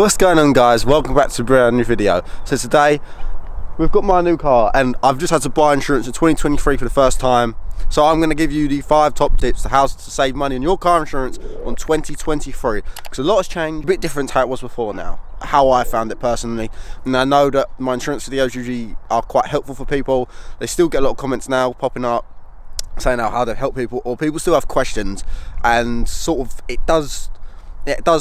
What's going on, guys? Welcome back to a brand new video. So today we've got my new car and I've just had to buy insurance in 2023 for the first time. So I'm going to give you the 5 top tips to how to save money on your car insurance on 2023, because a lot has changed, a bit different to how it was before now, how I found it personally. And I know that my insurance videos usually are quite helpful for people. They still get a lot of comments now popping up saying how they help people, or people still have questions, and sort of it does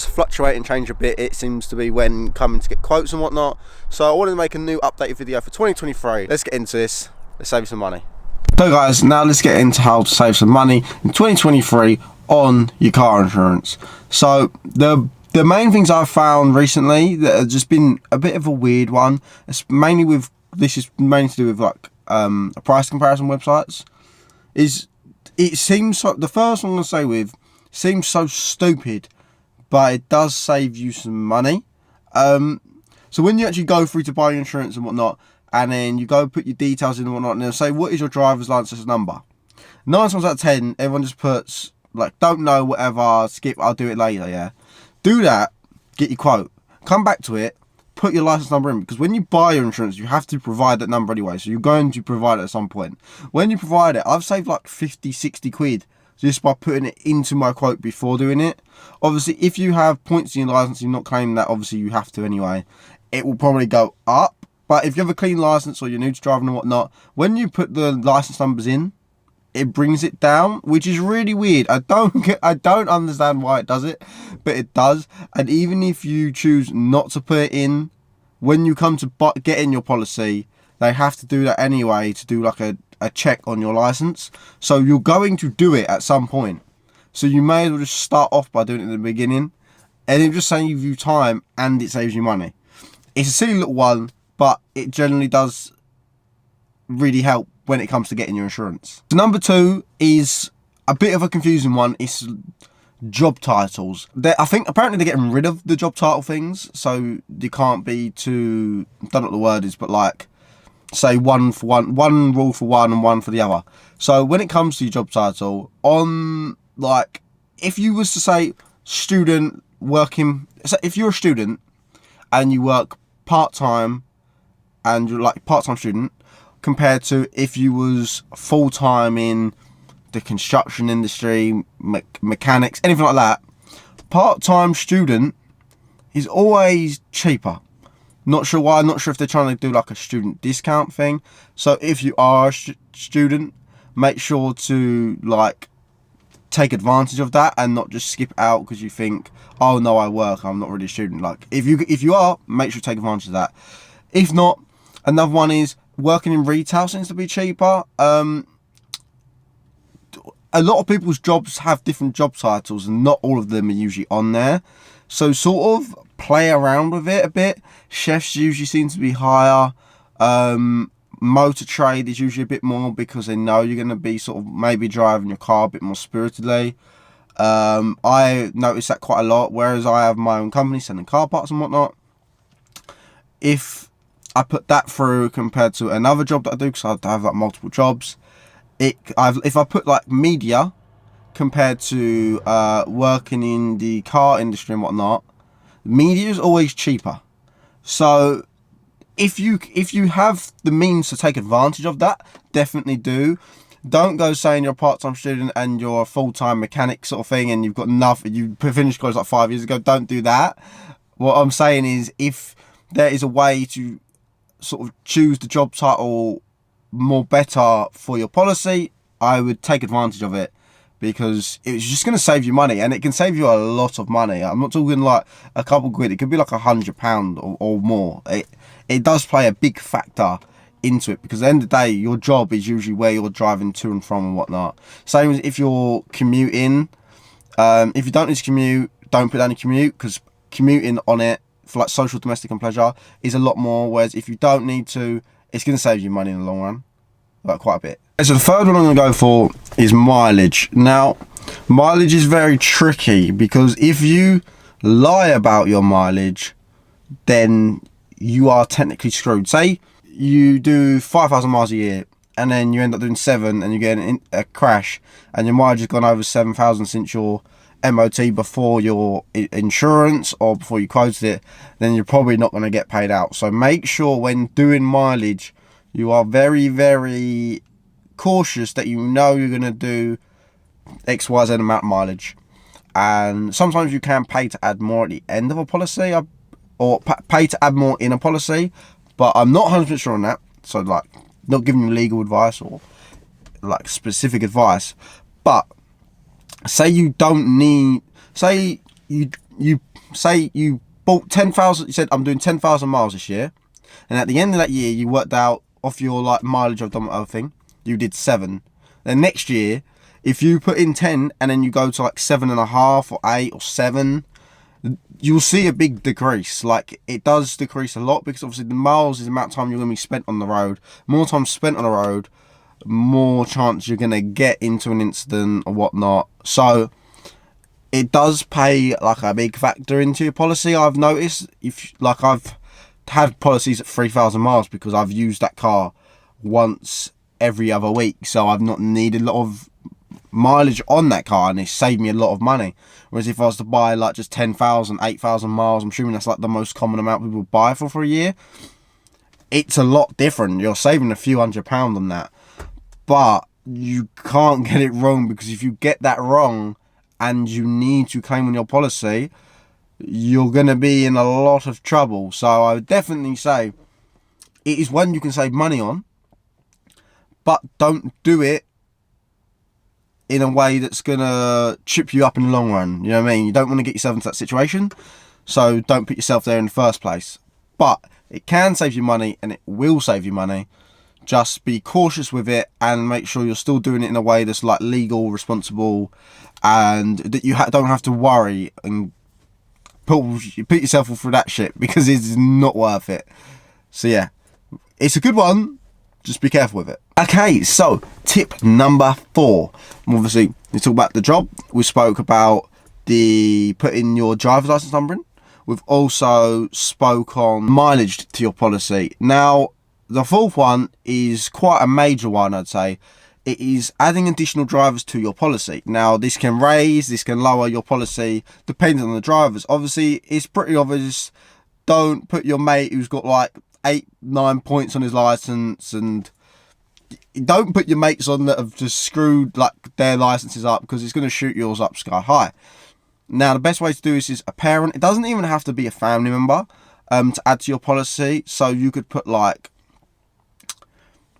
fluctuate and change a bit, it seems to be, when coming to get quotes and whatnot. So I wanted to make a new updated video for 2023. Let's get into this. Let's save some money. So guys, now let's get into how to save some money in 2023 on your car insurance. So the main things I've found recently that have just been a bit of a weird one, this is mainly to do with like price comparison websites, is it seems so, the first one I'm going to say with seems so stupid, but it does save you some money. So when you actually go through to buy your insurance and whatnot, and then you go put your details in and whatnot, and they'll say, what is your driver's license number? 9 times out of 10, everyone just puts, like, don't know, whatever, skip, I'll do it later, yeah? Do that, get your quote, come back to it, put your license number in, because when you buy your insurance, you have to provide that number anyway, so you're going to provide it at some point. When you provide it, I've saved like 50, 60 quid just by putting it into my quote before doing it. Obviously, if you have points in your license, you're not claiming that, obviously you have to anyway, it will probably go up. But if you have a clean license or you're new to driving and whatnot, when you put the license numbers in, it brings it down, which is really weird. I don't understand why it does it, but it does. And even if you choose not to put it in, when you come to get in your policy, they have to do that anyway to do like a check on your license. So you're going to do it at some point. So you may as well just start off by doing it in the beginning, and it just saves you time and it saves you money. It's a silly little one, but it generally does really help when it comes to getting your insurance. So number 2 is a bit of a confusing one. It's job titles. I think apparently they're getting rid of the job title things, so you can't be too, I don't know what the word is, but like, say one rule for one and one for the other. So when it comes to your job title, on like, if you was to say student working, so if you're a student and you work part-time and you're like part-time student, compared to if you was full-time in the construction industry, mechanics, anything like that, part-time student is always cheaper. Not sure why. Not sure if they're trying to do like a student discount thing. So if you are a student, make sure to like take advantage of that and not just skip out because you think, oh no, I work, I'm not really a student. Like if you are, make sure to take advantage of that. If not, another one is working in retail seems to be cheaper. A lot of people's jobs have different job titles and not all of them are usually on there. So sort of play around with it a bit. Chefs usually seem to be higher. Motor trade is usually a bit more because they know you're going to be sort of maybe driving your car a bit more spiritedly. I notice that quite a lot, whereas I have my own company selling car parts and whatnot. If I put that through compared to another job that I do, because I have like multiple jobs, if I put like media compared to working in the car industry and whatnot, media is always cheaper. So if you have the means to take advantage of that, definitely do. Don't go saying you're a part-time student and you're a full-time mechanic sort of thing and you've got nothing, you finished college like 5 years ago. Don't do that. What I'm saying is, if there is a way to sort of choose the job title more better for your policy, I would take advantage of it, because it's just going to save you money, and it can save you a lot of money. I'm not talking like a couple quid, it could be like £100 or more. It does play a big factor into it, because at the end of the day, your job is usually where you're driving to and from and whatnot. Same as if you're commuting. If you don't need to commute, don't put down a commute, because commuting on it for like social, domestic and pleasure is a lot more, whereas if you don't need to, it's going to save you money in the long run, like quite a bit. So the third one I'm going to go for is mileage. Now, mileage is very tricky, because if you lie about your mileage, then you are technically screwed. Say you do 5,000 miles a year and then you end up doing 7 and you get a crash and your mileage has gone over 7,000 since your MOT before your insurance or before you quoted it, then you're probably not going to get paid out. So make sure when doing mileage, you are very, very cautious that you know you're going to do XYZ amount of mileage. And sometimes you can pay to add more at the end of a policy, or pay to add more in a policy, but I'm not 100% sure on that. So like, not giving you legal advice or like specific advice, but say you don't need, say you bought 10,000, you said I'm doing 10,000 miles this year, and at the end of that year you worked out off your like mileage I've done with other thing, you did 7. Then next year, if you put in 10 and then you go to like 7.5 or 8 or 7, you'll see a big decrease. Like, it does decrease a lot, because obviously the miles is the amount of time you're going to be spent on the road. More time spent on the road, more chance you're going to get into an incident or whatnot. So it does play like a big factor into your policy. I've noticed, if like, I've had policies at 3,000 miles because I've used that car once every other week, so I've not needed a lot of mileage on that car, and it saved me a lot of money. Whereas if I was to buy like just 10,000, 8,000 miles, I'm assuming that's like the most common amount people buy for a year, it's a lot different. You're saving a few £100 on that, but you can't get it wrong, because if you get that wrong and you need to claim on your policy, you're going to be in a lot of trouble. So I would definitely say it is one you can save money on, but don't do it in a way that's going to trip you up in the long run. You know what I mean? You don't want to get yourself into that situation, so don't put yourself there in the first place. But it can save you money, and it will save you money. Just be cautious with it and make sure you're still doing it in a way that's like legal, responsible, and that you don't have to worry and put yourself through that shit, because it's not worth it. So yeah, it's a good one. Just be careful with it. Okay, so tip number 4. Obviously, we talked about the job. We spoke about the putting your driver's license number in. We've also spoke on mileage to your policy. Now, the 4th one is quite a major one, I'd say. It is adding additional drivers to your policy. Now, this can raise, this can lower your policy, depending on the drivers. Obviously, it's pretty obvious. Don't put your mate who's got like 8-9 points on his license, and don't put your mates on that have just screwed like their licenses up, because it's going to shoot yours up sky high. Now, the best way to do this is a parent. It doesn't even have to be a family member to add to your policy. So you could put like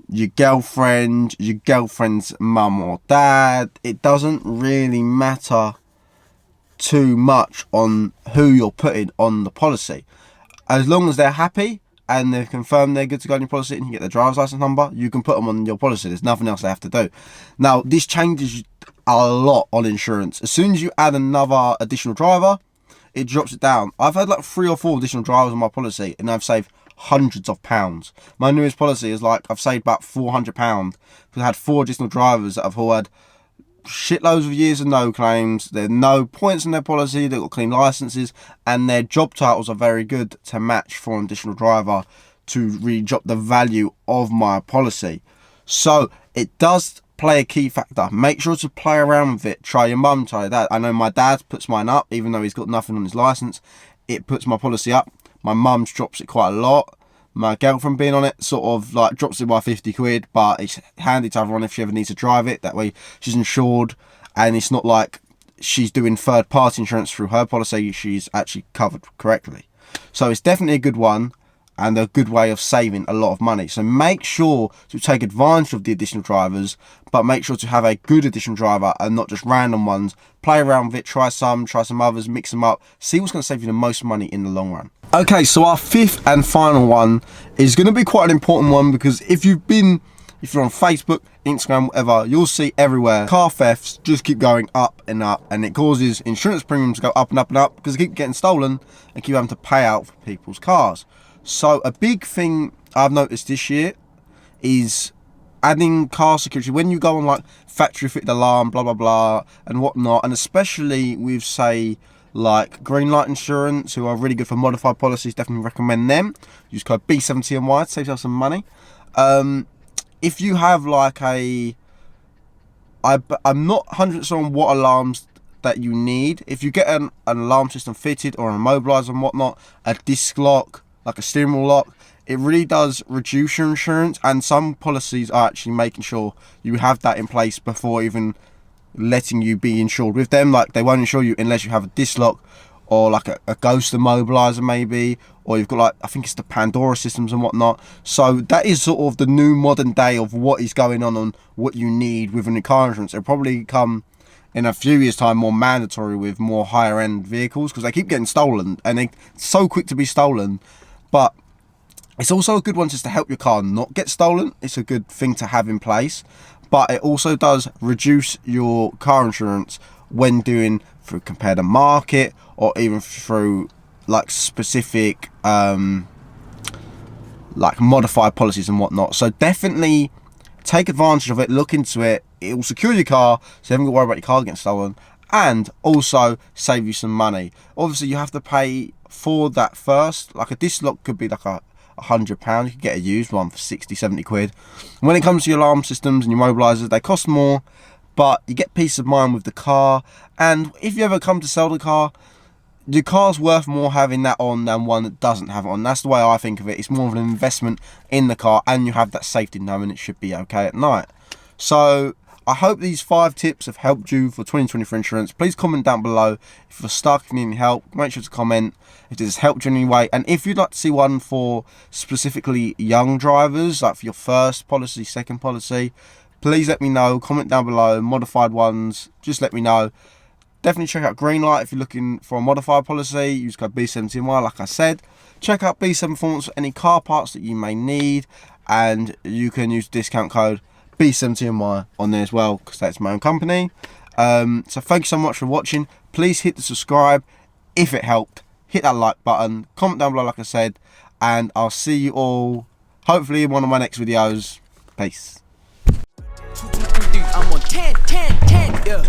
your girlfriend, your girlfriend's mum or dad. It doesn't really matter too much on who you're putting on the policy, as long as they're happy and they've confirmed they're good to go on your policy and you get their driver's license number, you can put them on your policy. There's nothing else they have to do. Now, this changes a lot on insurance. As soon as you add another additional driver, it drops it down. I've had like 3 or 4 additional drivers on my policy, and I've saved hundreds of pounds. My newest policy is like, I've saved about £400 because I had 4 additional drivers that have all had shitloads of years of no claims. There are no points in their policy, they've got clean licenses, and their job titles are very good to match for an additional driver to really drop the value of my policy. So it does play a key factor. Make sure to play around with it. Try your mum, try your dad. I know my dad puts mine up, even though he's got nothing on his license. It puts my policy up. My mum's drops it quite a lot. My girlfriend being on it sort of like drops it by 50 quid, but it's handy to have her on if she ever needs to drive it. That way she's insured, and it's not like she's doing third party insurance through her policy. She's actually covered correctly. So it's definitely a good one, and a good way of saving a lot of money. So make sure to take advantage of the additional drivers, but make sure to have a good additional driver and not just random ones. Play around with it, try some others, mix them up, see what's going to save you the most money in the long run. Okay, so our 5th and final one is going to be quite an important one, because if you're on Facebook, Instagram, whatever, you'll see everywhere car thefts just keep going up, and it causes insurance premiums to go up and up and up, because they keep getting stolen and keep having to pay out for people's cars. So a big thing I've noticed this year is adding car security. When you go on like factory fitted alarm, blah, blah, blah, and whatnot, and especially with, say, like Green Light Insurance, who are really good for modified policies, definitely recommend them. Use code B70NY to save yourself some money. If you have like I'm not 100% on what alarms that you need. If you get an alarm system fitted or an immobiliser and whatnot, a disc lock, like a steering wheel lock, it really does reduce your insurance, and some policies are actually making sure you have that in place before even letting you be insured with them. Like, they won't insure you unless you have a disc lock or like a ghost immobiliser maybe, or you've got like, I think it's the Pandora systems and whatnot. So that is sort of the new modern day of what is going on what you need within the car insurance. It'll probably come in a few years time more mandatory with more higher end vehicles, because they keep getting stolen and they're so quick to be stolen. But it's also a good one just to help your car not get stolen. It's a good thing to have in place, but it also does reduce your car insurance when doing through compare the market, or even through like specific like modified policies and whatnot. So definitely take advantage of it, look into it. It will secure your car, so you haven't got to worry about your car getting stolen, and also save you some money. Obviously you have to pay for that first. Like a disc lock could be like £100. You could get a used one for 60-70 quid. When it comes to your alarm systems and your mobilisers, they cost more, but you get peace of mind with the car. And if you ever come to sell the car, your car's worth more having that on than one that doesn't have it on. That's the way I think of it. It's more of an investment in the car, and you have that safety knowing it should be okay at night. So I hope these 5 tips have helped you for 2024 insurance. Please comment down below if you're stuck, if you need any help. Make sure to comment if this has helped you in any way. And if you'd like to see one for specifically young drivers, like for your first policy, second policy, please let me know. Comment down below. Modified ones, just let me know. Definitely check out Greenlight if you're looking for a modified policy. Use code B17Y, like I said. Check out B7 Performance for any car parts that you may need, and you can use discount code B17Y on there as well, because that's my own company. So thank you so much for watching. Please hit the subscribe if it helped. Hit that like button. Comment down below, like I said, and I'll see you all hopefully in one of my next videos. Peace. 2, 2, 3, 3, I'm on 10, 10, 10, yeah.